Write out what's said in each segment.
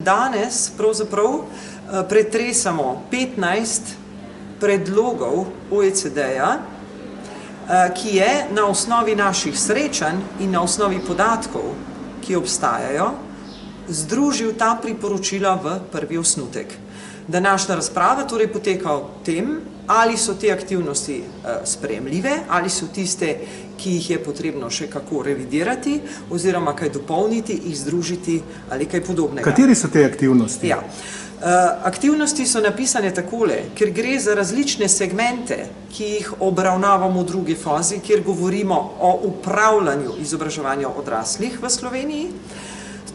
danes pravzaprav pretresamo 15 predlogov OECD-ja, ki je na osnovi naših srečanj in na osnovi podatkov, ki obstajajo, združil ta priporočila v prvi osnutek. Današnja razprava torej poteka o tem, ali so te aktivnosti sprejemljive, ali so tiste, ki jih je potrebno še kako revidirati, oziroma kaj dopolniti, jih združiti ali kaj podobnega. Kateri so te aktivnosti? Ja. Aktivnosti so napisane takole, ker gre za različne segmente, ki jih obravnavamo v drugi fazi, kjer govorimo o upravljanju izobraževanja odraslih v Sloveniji.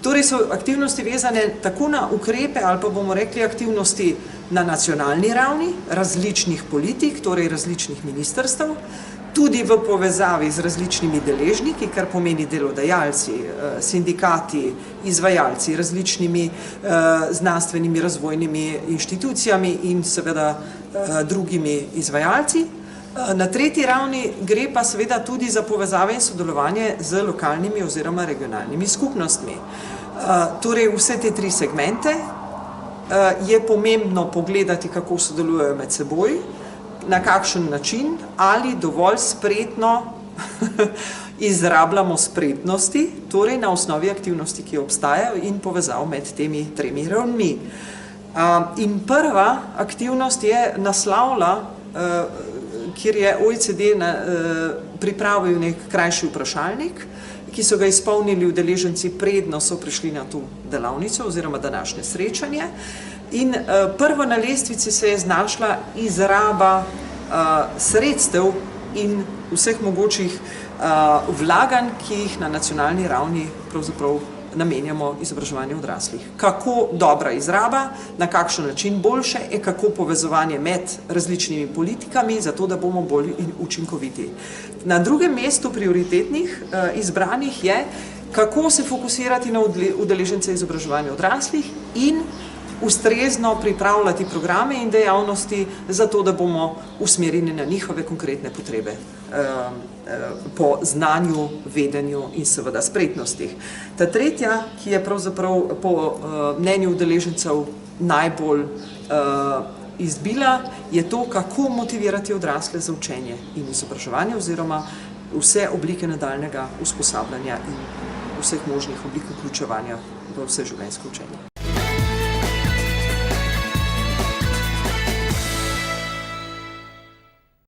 Torej so aktivnosti vezane tako na ukrepe, ali pa bomo rekli aktivnosti na nacionalni ravni, različnih politik, torej različnih ministrstev, tudi v povezavi z različnimi deležniki, kar pomeni delodajalci, sindikati, izvajalci, različnimi znanstvenimi razvojnimi inštitucijami in seveda drugimi izvajalci. Na tretji ravni gre pa seveda tudi za povezave in sodelovanje z lokalnimi oziroma regionalnimi skupnostmi. Torej vse te tri segmente je pomembno pogledati, kako sodelujejo med seboj, na kakšen način ali dovolj spretno izrabljamo spretnosti, torej na osnovi aktivnosti, ki obstajajo in povezav med temi tremi ravnmi. In prva aktivnost je naslavlja, kjer je OECD pripravil nek krajši vprašalnik, ki so ga izpolnili udeleženci predno so prišli na to delavnico oziroma današnje srečanje. In prvo na lestvici se je znašla izraba sredstev in vseh mogočih vlaganj, ki jih na nacionalni ravni pravzaprav namenjamo izobraževanju odraslih. Kako dobra izraba, na kakšen način boljše, kako povezovanje med različnimi politikami, zato da bomo bolj učinkoviti. Na drugem mestu prioritetnih izbranih je, kako se fokusirati na udeležence izobraževanja odraslih in ustrezno pripravljati programe in dejavnosti, zato da bomo usmerjeni na njihove konkretne potrebe po znanju, vedenju in seveda spretnostih. Ta tretja, ki je pravzaprav po mnenju udeležencev najbolj izbila, je to, kako motivirati odrasle za učenje in izobraževanje oziroma vse oblike nadaljnjega usposabljanja in vseh možnih oblik vključevanja v vseživljenjsko učenje.